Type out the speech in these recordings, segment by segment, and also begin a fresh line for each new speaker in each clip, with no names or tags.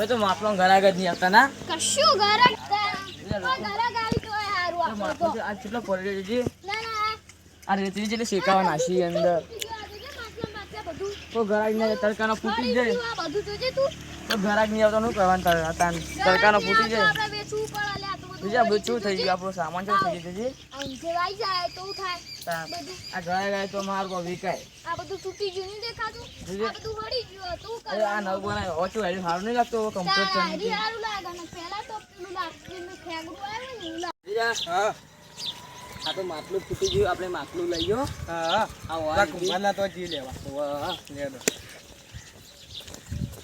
હવે તો માટલો ગરાગ જ નહીં આવતા ના
કશું ગરાગ ગરાગ આવી તો હારું
માટલો આ કેટલો પડી છે
ના
આ રેતી જેટલી શેકાવા નાખી અંદર તો ગરાગ ને તડકાનો ફૂટી જાય
બધું જોજે તું
તો ગરાગ નહીં આવતો શું કરવાનું તડકાનો ફૂટી જાય
આપણે વેચવું પડે લ્યા તો
બીજા બધું થઈ ગયું આપણો સામાન શું થઈ ગયું છે
અંજે વાઈ જાય તો થાય બધું
આ ગરાગ આવે તો માર કો વિકાય
આ બધું તૂટી ગયું નહીં દેખાતું આ બધું હળી ગયું તું
અરે આ નવ બનાય ઓછું હારી સારું નહીં લાગતો કમ્પ્લીટ
હારી હારું લાગે ને પહેલા તો પેલું લાગતું ને ખેગડું આવે ને એવું લાગે
હા આ તો માટલું ફૂટી ગયું આપણે માટલું લઈ ગયો હા આ કુંભારના તો જી લેવા વાહ લે દો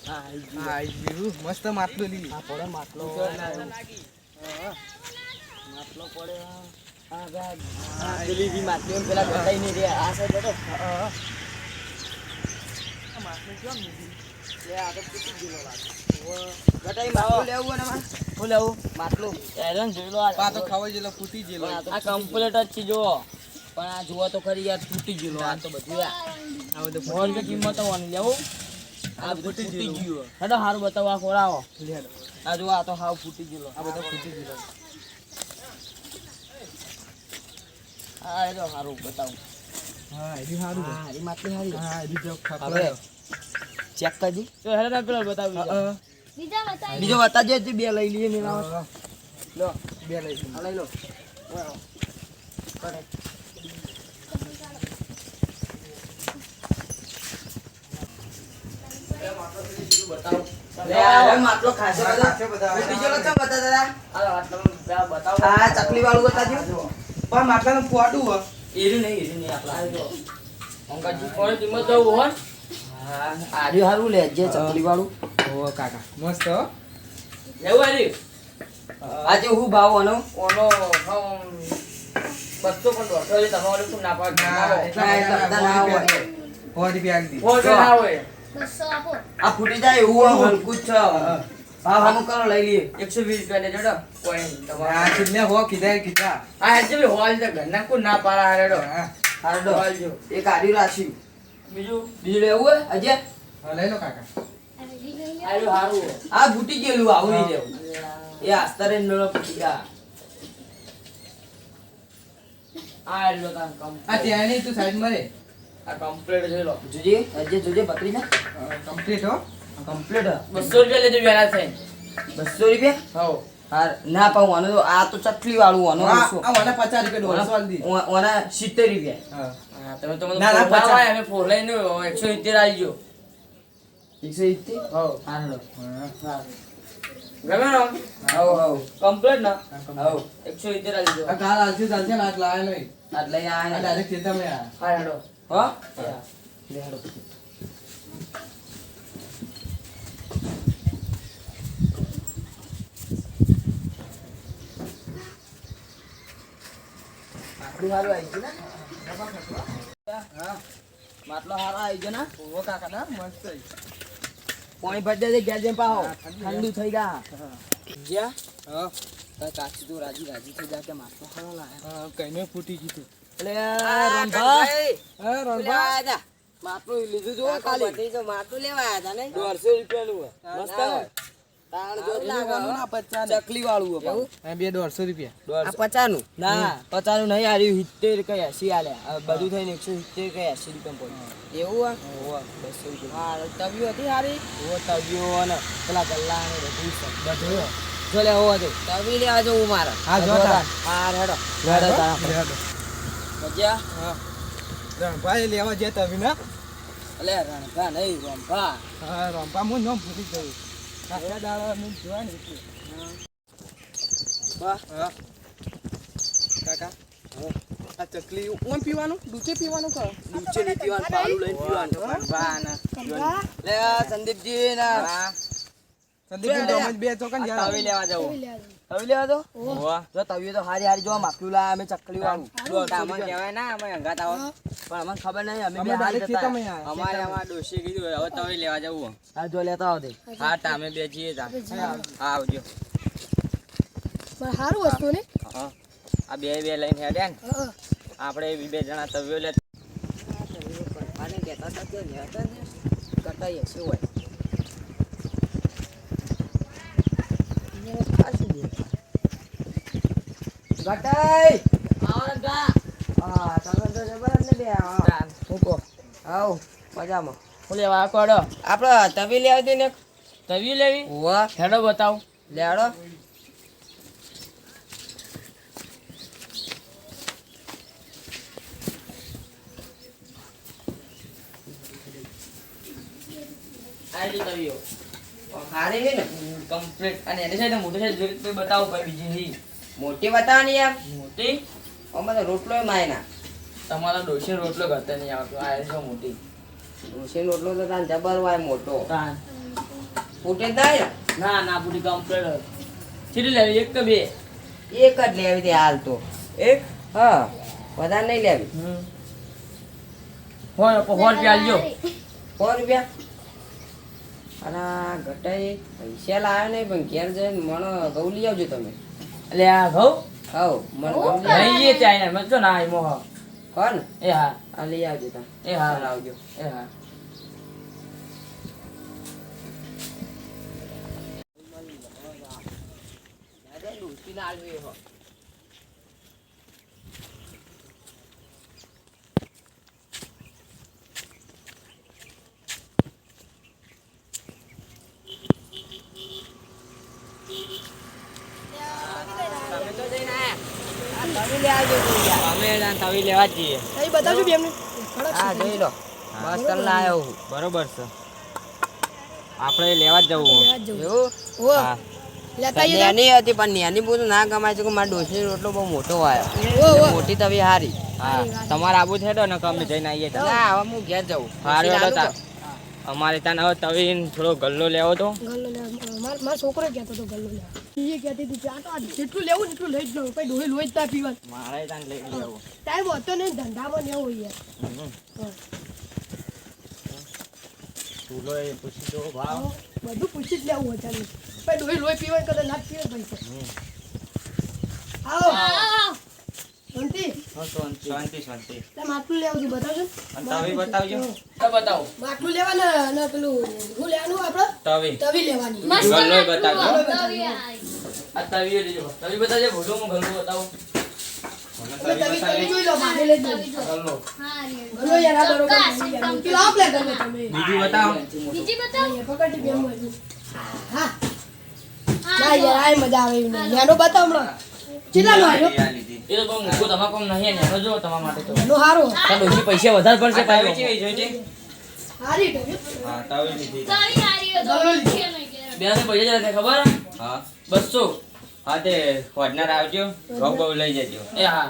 હા જીવ મસ્ત માટલું લીધી આ પડે માટલો માટલો પડે આ ગા પેલી બી માટલી પેલા ગટાઈ નહીં રે આ સાઈડ બેઠો માટલું કેમ લીધી લે આ તો ફૂટી ગયો લાગે ગટાઈ માટલું લેવું ને માં હું લેવું માટલું એરન જોઈ લો આ તો ખાવા જેલો ફૂટી ગયેલો આ કમ્પ્લીટ જ છે જો પણ આ જોવા તો ખરી યાર ફૂટી ગયેલો આ તો બધું આ બધું ફોન કે કિંમત આવવાની લેવું આ ફૂટી ગયું હેડો હારું બતાવો આ ખોરાવો આ જો આ તો હાવ ફૂટી ગયેલો આ બધો ફૂટી ગયેલો હા હેડો હારું બતાવું હા એડી હારું હા એડી માટલી હારી હા એડી જો ખાખલા ચેક કરજી તો હેડો પેલો બતાવી બીજો બતાવજો જે બે લઈ લઈએ મેળામાં લો બે લઈ લો કરે બતાવો લે આ માટલો ખાશે બધા બીજો લચા બતા દાદા આ બતાવો આ ચકલી વાળું બતાજો પણ માટલાનું ફોટું હો એરી નહીં આપલા જો અંકાજી કોણ કિંમત દઉં હો હા આર્યું હારું લે જે ચકલી વાળું ઓ કાકા મસ્ત હો લેવું આર્યું આજે હું ભાવ ઓનો 200 પણ 200 તમારે શું ના પાડ એટલા ના હોય 100 રૂપિયા દી 100 ના હોય
200 આપો
આ ફૂટી જાય એવું હલકું જ છે ભાવ હમ કરો લઈ લઈએ 120 રૂપિયા ને જોડો કોઈ તમારે આ કિલ્લે હો કીધા આ હજે ભી હોલ છે ઘરના કો ના પારા હારેડો હારેડો હોલજો એક આડી રાશી બીજું લેવું હે અજે હા લઈ લો કાકા આયો હારું આ ફૂટી ગયેલું આવું નહીં લેવું એ આસ્તરે નળો ફૂટી ગયા આ લો કામ આ ત્યાં નહીં તું સાઈડ માં રે આ કમ્પ્લીટ જોઈ લો જોજે અજે જોજે પકડી ના કમ્પ્લીટ હો કમ્પ્લીટ 200 રૂપિયા લેજો વેલા થઈ 200 રૂપિયા હો હા ના પાઉં આનો તો આ તો ચટલી વાળું આનો આ મને 50 રૂપિયા ડોલર દી ઓના 70 રૂપિયા હા તમે તો ના 50 અમે ફોર લઈને 170 આલજો 170 હો હાલો હા ગમે નો હો કમ્પ્લીટ ના હો 170 આલજો આ કાલ આલજો ચાલશે લાગ લાય નહીં આજ લઈ આ ડાયરેક્ટ ખેતર મે હા હેડો હો લે હેડો હારું આવી ગયું ને હા માટલો હારો આવી ગયો ને ઓ કાકા ના મસ્ત પાણી ભરી દે ગેસ પાહો ઠંડુ થઈ ગયા ગયા હા કાચી તો રાજી થઈ જા કે માટલો હારો લાયા હા કઈને ફૂટી ગયું એટલે રંભા હા રંભા માટલો લીધું જો ખાલી બધી તો માટલો લેવા આયા હતા ને 200 રૂપિયાનું મસ્ત તાણ જો લાગવાનું ના 50 ચકલી વાળું એવું આ બે 200 રૂપિયા આ 50 નું ના 50 નું નહીં આર્યું 70 કે 80 આલે બધું થઈને 170 કે 80 રૂપિયા પડે એવું આ ઓવા 200 રૂપિયા હા તવિયો હતી હારી ઓ તવિયો અને પેલા ગલ્લા ને બધું બધું જો લે હોવા દે તવી લેવા જો મારા હા જો હા હેડો હેડો મજા હા રણભાઈ લેવા જે તવી ના અલે રણભા નહીં રંભા હા રંભા મો નામ ભૂલી ગયું કાકા દાડા નું જોવા ને વાહ હા કાકા આ ચકલી ઓમ પીવાનું દૂધે પીવાનું કરો દૂધે નહીં પીવાનું પાલું લઈને પીવાનું વાહ ના લે સંદીપજી ના સંદીપજી તો બે ચોકન જા તવી લેવા જાવ તવી લેવા તો વાહ જો તવી તો હારી હારી જો માકલું લા અમે ચકલી વાળું અમે કહેવાય ના અમે હંગાત આવો પણ અમને ખબર નહીં અમે બે હારી જતા અમારે આમાં ડોશી કીધું હવે તવી લેવા જવું હા જો લેતા આવો દે હા તમે બે જઈએ તા હા આવજો
પણ સારું વસ્તુ ને
હા આ બે લઈને હેડે ને આપણે બે જણા તવ્યો લે આને કહેતા હતા કે લેતા ને કરતા હશે હોય ગટાઈ
આવો ગા
હા તમે તો જબર જ ને બે
ચાલ મૂકો
આવ મજામાં
હું લેવા કોડો
આપણે તવી લેવી હતી ને
તવી લેવી
વાહ
હેડો બતાવ
લેડો
આલી તવીઓ
હારી હે ને
કમ્પ્લીટ અને એની સાથે મોટી સાઈઝ જોઈ તો બતાવો ભાઈ બીજી હી
મોટી બતાવો ને યાર
મોટી
અમે તો રોટલો માયના
તમારા ડોશી રોટલો ઘરતે નહીં આવતો આ એ જો મોટી
ડોશી રોટલો તો તાન જબર હોય મોટો
તાન
ફૂટે જ થાય ને
ના ના પૂરી કમ્પ્લીટ ચીડી લેવી એક કે બે
એક જ લેવી હતી હાલ તો
એક
હા વધારે નહીં લેવી
હોર રૂપિયા આલજો
100 રૂપિયા અરે ઘટાઈ પૈસા લાવ્યો નહીં પણ ઘેર જઈને મને ઘઉં લઈ આવજો તમે
એટલે આ ઘઉં
હાઉ મને ઘઉં લઈ આવજો.
લઈએ ત્યાં એને મજો ના આઈ મોહ
કોણ
એ હા
આ લઈ આવજો તમે
એ હા
લાવજો
એ હા
તમે તો જઈને આયા તમે લઈ આવજો તું યાર.
અમે તવી લેવા જ જઈએ
અહીં બતાવજો બે એમને
હા જોઈ લો બસ તને લાવ્યો હું
બરોબર છે આપણે લેવા જ જવું
એવું
ઓ
હા
લેતા આવીએ
નેની હતી પણ નેની બધું ના ગમાય છે કે મારા ડોશી રોટલો બહુ મોટો આવ્યો
ઓ ઓ
મોટી તવી હારી
હા તમારે આબુ છે ને અમે જઈને આવીએ
ના હવે હું ઘેર જાઉં
હારું
પછી
હેડો
લાવું
તાર. અમારે ત્યાં હવે તવી થોડો ગલ્લો લેવો તો
ગલ્લો લે મારો છોકરો કહેતો હતો ગલ્લો લે એ કહેતી હતી કે આ તો જેટલું લેવું ને એટલું લઈ જ લઉં કઈ ડોહી લોહી જ ના પીવા
મારે ત્યાં લઈ લેવો
ટાઈમ હતો ને ધંધામાં ને એવું યાર
ચૂલો એ પૂછી દો ભાવ
બધું પૂછી જ લેવું હતા ને કઈ ડોહી લોહી પીવા કદાચ ના જ પીવે પૈસા આવો શાંતિ
શાંતિ શાંતિ
તે માટલું લેવું છે બતાવજો
અને તવી બતાવજો બતાવો
માટલું લેવાના અને પેલું શું લેવાનું આપણે
તવી
તવી લેવાની
ગલ્લો બતાવજો
તવી
આ તવી લેજો તવી બતાવજો ભૂલો હું ગલ્લો બતાવું
તમે તવી જોઈ લો મારે લઈ જજો
ગલ્લો
હા રે
ગલ્લો યાર આ બરોબર નહીં યાર. પેલો આપ લે ગલ્લો તમે
બીજું બતાવો
બીજી બતાવ
અહીંયા પકડતી બેન બાજુ. હા ના યાર આ મજા આવે એવી નહીં યાનો બતાવ હમણાં કેટલાનો આવ્યો
એ તો બહુ મૂકો તમારે કોમ નહીં ને એનો જો તમારા માટે તો
એનો હારો
તાર ડોશી પૈસા વધારે પડશે પાછો કેવી જોઈજે
હારી તો
હા તવી લીધી
તવી હારી હોય તો
ગલ્લો લીધો.
છે નહીં કે
બેને પૈસા જરા ખબર
હા
200
હા તે હોડનાર આવજો રોગ બહુ લઈ જજો
એ હા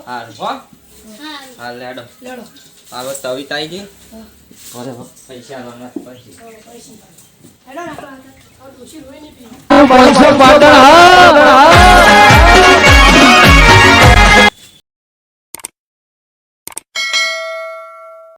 હારું હો
હા
હા લેડો
લેડો
આ બસ તવી તાઈ ગઈ
બરાબર
પૈસા આલવાના પછી
હેડો રાખો આ ડોશી રોઈ નહીં પી
પૈસા પાટણ હા